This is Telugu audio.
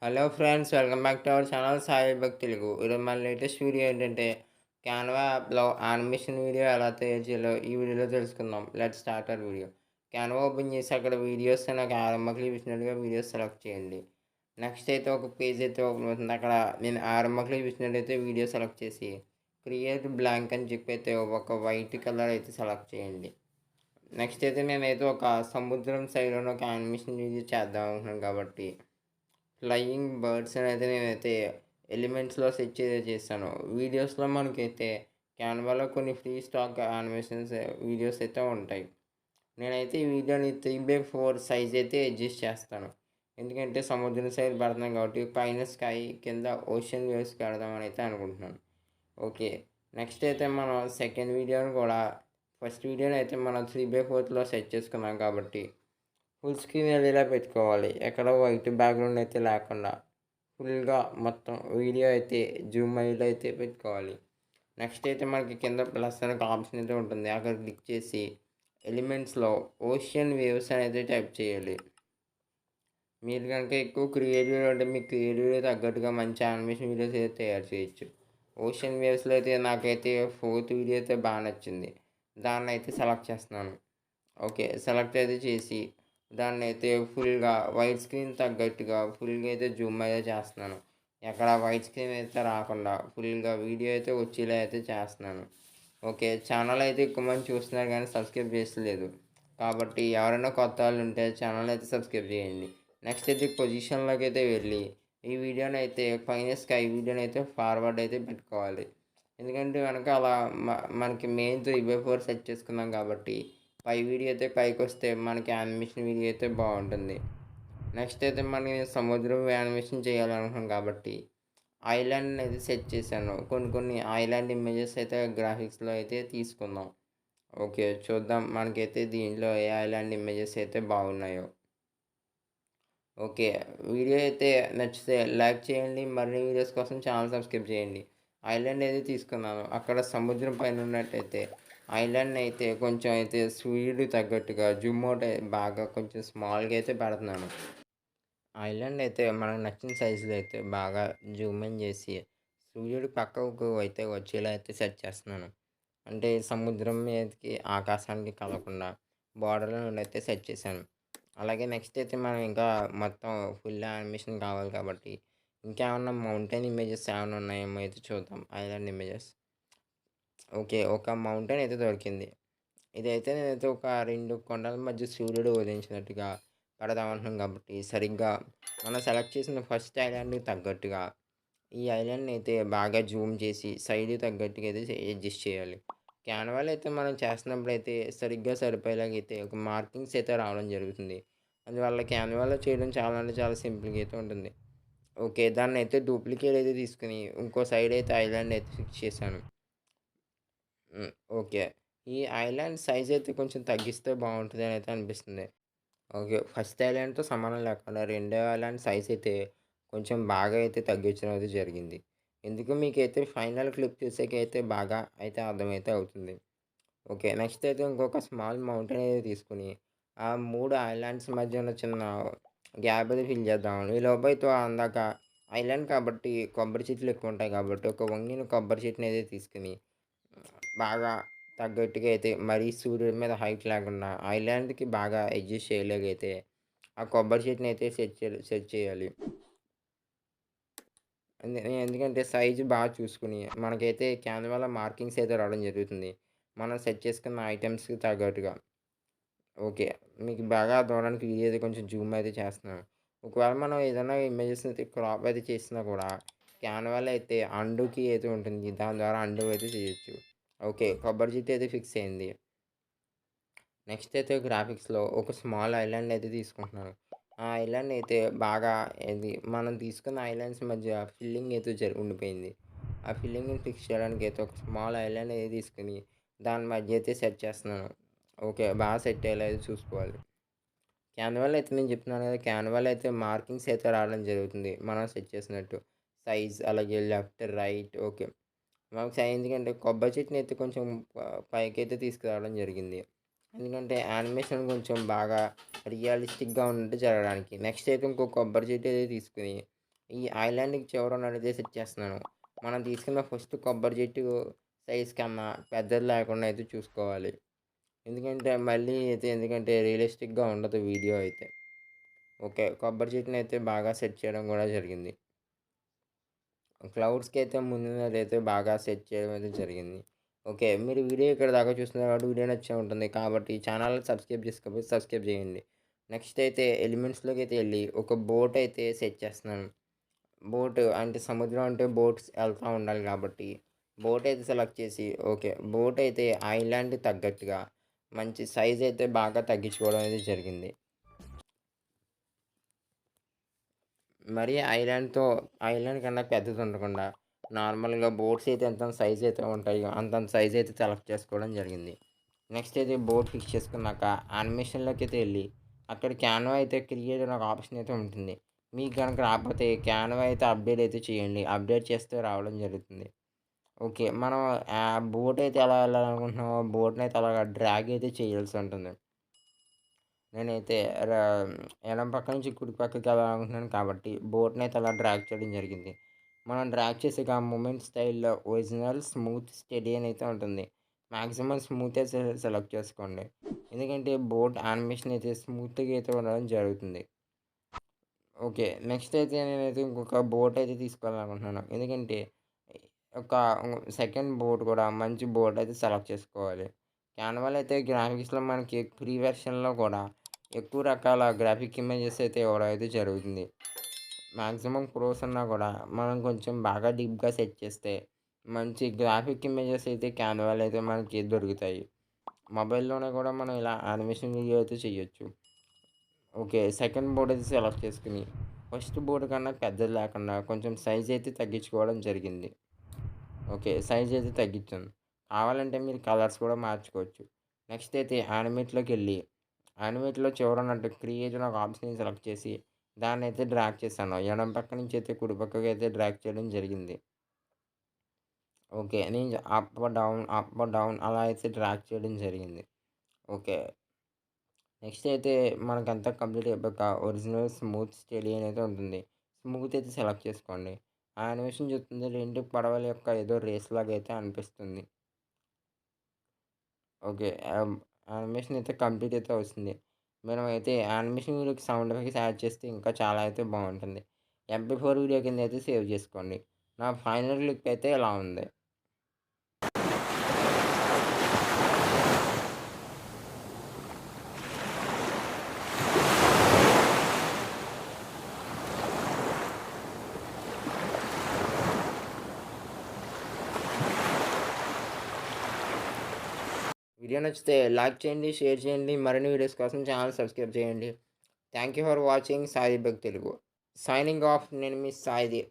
Hello friends, welcome back to our channel Sai భక్ తెలుగు. ఈరోజు మన లేటెస్ట్ వీడియో ఏంటంటే క్యాన్వా యాప్లో యానిమేషన్ వీడియో ఎలా తయారు చేయాలో ఈ వీడియోలో తెలుసుకుందాం. Let's start our video. Canva open చేసి అక్కడ వీడియోస్ నాకు ఆరంభ క్లిప్ ఇచ్చినట్టుగా వీడియోస్ సెలెక్ట్ చేయండి. నెక్స్ట్ అయితే ఒక పేజ్ అయితే ఓపెన్ అవుతుంది. అక్కడ నేను ఆరంభ క్లిప్ ఇచ్చినట్టయితే వీడియో సెలెక్ట్ చేసి క్రియేట్ బ్లాంక్ అని చెప్పి అయితే ఒక వైట్ కలర్ అయితే సెలెక్ట్ చేయండి. నెక్స్ట్ అయితే నేనైతే ఒక సముద్రం సైడ్లో ఒక యానిమేషన్ వీడియో చేద్దాం అనుకున్నాను కాబట్టి ఫ్లయింగ్ బర్డ్స్ అనేది నేనైతే ఎలిమెంట్స్లో సెట్ చేశాను. వీడియోస్లో మనకైతే క్యాన్వాలో కొన్ని ఫ్రీ స్టాక్ యానిమేషన్స్ వీడియోస్ అయితే ఉంటాయి. నేనైతే ఈ వీడియోని 3/4 సైజ్ అయితే అడ్జస్ట్ చేస్తాను. ఎందుకంటే సముద్రం సైడ్ పెడుతున్నాం కాబట్టి పైన స్కై కింద ఓషన్ వేవ్స్ పెడదామని అయితే అనుకుంటున్నాను. ఓకే, నెక్స్ట్ అయితే మనం సెకండ్ వీడియోని కూడా ఫస్ట్ వీడియోని అయితే మనం 3/4లో సెట్ చేసుకున్నాం కాబట్టి ఫుల్ స్క్రీన్ ఎల్ఈడీలా పెట్టుకోవాలి. ఎక్కడ వైట్ బ్యాక్గ్రౌండ్ అయితే లేకుండా ఫుల్గా మొత్తం వీడియో అయితే జూమ్ అయ్యేలా అయితే పెట్టుకోవాలి. నెక్స్ట్ అయితే మనకి కింద ప్లస్ అనే ఆప్షన్ అయితే ఉంటుంది. అక్కడ క్లిక్ చేసి ఎలిమెంట్స్లో ఓషన్ వేవ్స్ అనేది టైప్ చేయాలి. మీరు కనుక ఎక్కువ క్రియేటివ్ అంటే మీకు క్రియేటివ్ తగ్గట్టుగా మంచి యానిమేషన్ వీడియోస్ అయితే తయారు చేయొచ్చు. ఓషన్ వేవ్స్లో అయితే నాకైతే ఫోర్త్ వీడియో అయితే బాగా నచ్చింది. దాన్ని అయితే సెలెక్ట్ చేస్తున్నాను. ఓకే, సెలెక్ట్ అయితే చేసి దాన్ని అయితే ఫుల్గా వైట్ స్క్రీన్ తగ్గట్టుగా ఫుల్గా అయితే జూమ్ అయితే చేస్తున్నాను. ఎక్కడ వైట్ స్క్రీన్ అయితే రాకుండా ఫుల్గా వీడియో అయితే వచ్చేలా అయితే చేస్తున్నాను. ఓకే, ఛానల్ అయితే ఎక్కువ మంది చూస్తున్నారు కానీ సబ్స్క్రైబ్ చేస్తలేదు. కాబట్టి ఎవరైనా కొత్త వాళ్ళు ఉంటే ఛానల్ అయితే సబ్స్క్రైబ్ చేయండి. నెక్స్ట్ అయితే పొజిషన్లోకి అయితే వెళ్ళి ఈ వీడియోని అయితే పైన స్కై వీడియోని అయితే ఫార్వర్డ్ అయితే పెట్టుకోవాలి. ఎందుకంటే కనుక అలా మనకి మెయిన్ 3/4 సెట్ చేసుకున్నాం కాబట్టి పై వీడియో అయితే పైకి వస్తే మనకి యానిమేషన్ వీడియో అయితే బాగుంటుంది. నెక్స్ట్ అయితే మనకి సముద్రం యానిమేషన్ చేయాలనుకున్నాం కాబట్టి ఐలాండ్ అయితే సెట్ చేశాను. కొన్ని ఐలాండ్ ఇమేజెస్ అయితే గ్రాఫిక్స్లో అయితే తీసుకుందాం. ఓకే, చూద్దాం మనకైతే దీంట్లో ఏ ఐలాండ్ ఇమేజెస్ అయితే బాగున్నాయో. ఓకే, వీడియో అయితే నచ్చితే లైక్ చేయండి. మరిన్ని వీడియోస్ కోసం ఛానల్ సబ్స్క్రైబ్ చేయండి. ఐలాండ్ అయితే తీసుకున్నాను. అక్కడ సముద్రం పైన ఉన్నట్టయితే ఐలాండ్ అయితే కొంచెం అయితే స్పీడ్ తగ్గట్టుగా జూమ్ అవుట్ బాగా కొంచెం స్మాల్గా అయితే పెడుతున్నాను. ఐలాండ్ అయితే మనకు నచ్చిన సైజులో అయితే బాగా జూమ్ ఇన్ చేసి సూర్యుడు పక్కకు అయితే వచ్చేలా అయితే సెట్ చేస్తున్నాను. అంటే సముద్రం మీదకి ఆకాశానికి కలవకుండా బార్డర్లో నుండి అయితే సెట్ చేశాను. అలాగే నెక్స్ట్ అయితే మనం ఇంకా మొత్తం ఫుల్ యానిమేషన్ కావాలి కాబట్టి ఇంకేమన్నా మౌంటైన్ ఇమేజెస్ ఏమైనా ఉన్నాయేమో అయితే చూద్దాం. Island images. ఓకే, ఒక మౌంటైన్ అయితే దొరికింది. ఇదైతే నేనైతే ఒక 2 కొండల మధ్య సూర్యుడు ఉదయించినట్టుగా పెడదామనుకున్నాం కాబట్టి సరిగ్గా మనం సెలెక్ట్ చేసిన ఫస్ట్ ఐలాండ్కి తగ్గట్టుగా ఈ ఐలాండ్ని అయితే బాగా జూమ్ చేసి సైడ్ తగ్గట్టుగా అయితే అడ్జస్ట్ చేయాలి. క్యాన్వాలో అయితే మనం చేస్తున్నప్పుడు అయితే సరిగ్గా సరిపోయేలాగా అయితే ఒక మార్కింగ్స్ అయితే రావడం జరుగుతుంది. అందువల్ల క్యాన్వాలో చేయడం చాలా అంటే చాలా సింపుల్గా అయితే ఉంటుంది. ఓకే, దాన్ని అయితే డూప్లికేట్ అయితే తీసుకుని ఇంకో సైడ్ అయితే ఐలాండ్ అయితే ఫిక్స్ చేశాను. ఓకే, ఈ ఐలాండ్ సైజ్ అయితే కొంచెం తగ్గిస్తే బాగుంటుంది అని అయితే అనిపిస్తుంది. ఓకే, ఫస్ట్ ఐలాండ్తో సమానం లేకుండా రెండో ఐలాండ్ సైజ్ అయితే కొంచెం బాగా అయితే తగ్గించడం అయితే జరిగింది. ఎందుకు మీకైతే ఫైనల్ క్లిప్ చూసాకైతే బాగా అయితే అర్థమైతే అవుతుంది. ఓకే, నెక్స్ట్ అయితే ఇంకొక స్మాల్ మౌంటైన్ అయితే తీసుకుని ఆ 3 ఐలాండ్స్ మధ్య ఉన్న చిన్న గ్యాప్ అయితే ఫిల్ చేద్దాం. ఈ లోపైతే అందాక ఐలాండ్ కాబట్టి కొబ్బరి చెట్లు ఎక్కువ ఉంటాయి కాబట్టి ఒక వంగిన కొబ్బరి చెట్టుని అయితే తీసుకుని బాగా తగ్గట్టుగా అయితే మరీ సూర్యుడి మీద హైట్ లేకుండా ఐలాండ్కి బాగా అడ్జస్ట్ చేయలేకైతే ఆ కొబ్బరి చెట్టుని అయితే సెట్ చేయాలి. ఎందుకంటే సైజు బాగా చూసుకుని మనకైతే క్యాన్వాలో మార్కింగ్స్ అయితే రావడం జరుగుతుంది. మనం సెట్ చేసుకున్న ఐటమ్స్కి తగ్గట్టుగా. ఓకే, మీకు బాగా అర్థమవడానికి వీడియో అయితే కొంచెం జూమ్ అయితే చేస్తున్నాను. ఒకవేళ మనం ఏదైనా ఇమేజెస్ అయితే క్రాప్ అయితే చేసినా కూడా క్యాన్వాలో అయితే అండుకి అయితే ఉంటుంది. దాని ద్వారా అండు అయితే చేయొచ్చు. ఓకే, కొబ్బరి చెట్టు అయితే ఫిక్స్ అయింది. నెక్స్ట్ అయితే గ్రాఫిక్స్లో ఒక స్మాల్ ఐలాండ్ అయితే తీసుకుంటున్నాను. ఆ ఐలాండ్ అయితే బాగా ఇది మనం తీసుకున్న ఐలాండ్స్ మధ్య ఫిల్లింగ్ అయితే ఉండిపోయింది. ఆ ఫిల్లింగ్ని ఫిక్స్ చేయడానికి అయితే ఒక స్మాల్ ఐలాండ్ అయితే తీసుకుని దాని మధ్య అయితే సెట్ చేస్తున్నాను. ఓకే, బాగా సెట్ అయ్యేలా అయితే చూసుకోవాలి. క్యాన్వాలో అయితే నేను చెప్తున్నాను కదా, క్యాన్వాలో అయితే మార్కింగ్స్ అయితే రావడం జరుగుతుంది మనం సెట్ చేసినట్టు. సైజ్ అలాగే లెఫ్ట్ రైట్. ఓకే, మాకు ఎందుకంటే కొబ్బరి చెట్టుని అయితే కొంచెం పైకైతే తీసుకురావడం జరిగింది. ఎందుకంటే యానిమేషన్ కొంచెం బాగా రియలిస్టిక్గా ఉన్నట్టు జరగడానికి. నెక్స్ట్ అయితే ఇంకో కొబ్బరి చెట్టు అయితే తీసుకుని ఈ ఐలాండ్‌కి చివరనైతే సెట్ చేస్తున్నాను. మనం తీసుకున్న ఫస్ట్ కొబ్బరి చెట్టు సైజ్ కన్నా పెద్దది లేకుండా అయితే చూసుకోవాలి. ఎందుకంటే మళ్ళీ అయితే ఎందుకంటే రియలిస్టిక్‌గా ఉండదు వీడియో అయితే. ఓకే. కొబ్బరి చెట్టునైతే బాగా సెట్ చేయడం కూడా జరిగింది. క్లౌడ్స్‌కైతే ముందునదైతే బాగా సెట్ చేయడం అయితే జరిగింది. ఓకే. మీరు వీడియో ఇక్కడి దాకా చూస్తున్నారు కాబట్టి వీడియో నచ్చే ఉంటుంది. కాబట్టి ఛానల్‌ని సబ్స్క్రైబ్ చేసుకోకపోతే సబ్స్క్రైబ్ చేయండి. నెక్స్ట్ అయితే ఎలిమెంట్స్‌లోకైతే ఎళ్లి ఒక బోట్ అయితే సెట్ చేస్తున్నాను. బోట్ అంటే సముద్రం అంటే బోట్స్ ఎళ్తా ఉండాలి కాబట్టి బోట్ అయితే సెలెక్ట్ చేసి ఓకే. బోట్ అయితే ఐలాండ్‌కి తగ్గట్టుగా మంచి సైజ్ అయితే బాగా తగ్గించుకోవడం అయితే జరిగింది. మరీ ఐలాండ్ కన్నా పెద్దది ఉండకుండా నార్మల్‌గా బోట్స్ అయితే ఎంత సైజ్ అయితే ఉంటాయో అంతంత సైజ్ అయితే సెలెక్ట్ చేసుకోవడం జరిగింది. నెక్స్ట్ అయితే బోట్ ఫిక్స్ చేసుకున్నాక యానిమేషన్‌లోకైతే ఎళ్లి అక్కడ క్యాన్వా అయితే క్రియేట్ అనే ఒక ఆప్షన్ అయితే ఉంటుంది. మీకు గనక రాకపోతే క్యాన్వా అయితే అప్డేట్ అయితే చేయండి. అప్డేట్ చేస్తే రావడం జరుగుతుంది. ఓకే. మనం బోట్ అయితే ఎలా ఎళ్ళాలనుకుంటున్నామో బోట్‌నయితే అలాగా డ్రాగ్ అయితే చేయాల్సి ఉంటుంది. నేనైతే రా ఎడమ పక్క నుంచి కుడి పక్కకి వెళ్ళాలనుకుంటున్నాను కాబట్టి బోట్‌నయితే అలా డ్రాగ్ చేయడం జరిగింది. మనం డ్రాగ్ చేసాక మూమెంట్ స్టైల్‌లో ఒరిజినల్, స్మూత్, స్టెడీ అని అయితే ఉంటుంది. మాక్సిమం స్మూతే సెలెక్ట్ చేసుకోండి. ఎందుకంటే బోట్ యానిమేషన్ అయితే స్మూత్‌గా అయితే ఉండడం జరుగుతుంది. ఓకే. నెక్స్ట్ అయితే నేనైతే ఇంకొక బోట్ అయితే తీసుకోవాలనుకుంటున్నాను. ఎందుకంటే ఒక సెకండ్ బోట్ కూడా మంచి బోట్ అయితే సెలెక్ట్ చేసుకోవాలి. క్యాన్వాలో అయితే గ్రాఫిక్స్‌లో మనకి ఫ్రీ వెర్షన్‌లో కూడా ఎక్కువ రకాల గ్రాఫిక్ ఇమేజెస్ అయితే ఇవ్వడం అయితే జరుగుతుంది. మాక్సిమం ప్రోస్ ఉన్నా కూడా మనం కొంచెం బాగా డీప్‌గా సెట్ చేస్తే మంచి గ్రాఫిక్ ఇమేజెస్ అయితే క్యాన్వాలో అయితే మనకి దొరుకుతాయి. మొబైల్‌లోనే కూడా మనం ఇలా యానిమేషన్ వీడియో అయితే చేయొచ్చు. ఓకే. సెకండ్ బోర్డ్ అయితే సెలెక్ట్ చేసుకొని, ఫస్ట్ బోర్డ్ కన్నా పెద్దది లేకుండా కొంచెం సైజ్ అయితే తగ్గించుకోవడం జరిగింది. ఓకే. సైజ్ అయితే తగ్గించాను. కావాలంటే మీరు కలర్స్ కూడా మార్చుకోవచ్చు. నెక్స్ట్ అయితే యానిమేట్‌లోకెళ్ళి, యానిమేట్‌లో చివరన క్రియేట్ అనే ఒక ఆప్షన్‌ని సెలెక్ట్ చేసి, దాన్నైతే డ్రాగ్ చేశాను. ఎడమ పక్క నుంచి అయితే కుడి పక్కకైతే డ్రాగ్ చేయడం జరిగింది. ఓకే. నేను అప్, డౌన్ అలా అయితే డ్రాగ్ చేయడం జరిగింది. ఓకే. నెక్స్ట్ అయితే మనకంతా కంప్లీట్ అయిపోయాక ఒరిజినల్, స్మూత్, స్టడీ అనేది ఉంటుంది. స్మూత్ అయితే సెలెక్ట్ చేసుకోండి. ఆ యానిమేషన్ చూస్తుంది 2 పడవల యొక్క ఏదో రేస్ లాగా అయితే అనిపిస్తుంది. ఓకే. యానిమేషన్ అయితే కంప్లీట్ అయితే వస్తుంది. మనమైతే యానిమేషన్ వీడియోకి సౌండ్ ఎఫెక్ట్స్ యాడ్ చేస్తే ఇంకా చాలా అయితే బాగుంటుంది. MP4 వీడియో కింద అయితే సేవ్ చేసుకోండి. నా ఫైనల్ లుక్ అయితే ఇలా ఉంది. వీడియో నచ్చితే లైక్ చేయండి, షేర్ చేయండి. మరిన్ని వీడియోస్ కోసం ఛానల్ సబ్స్క్రైబ్ చేయండి. Thank you for watching Sai Telugu. Signing off నేను మీ సాయిది.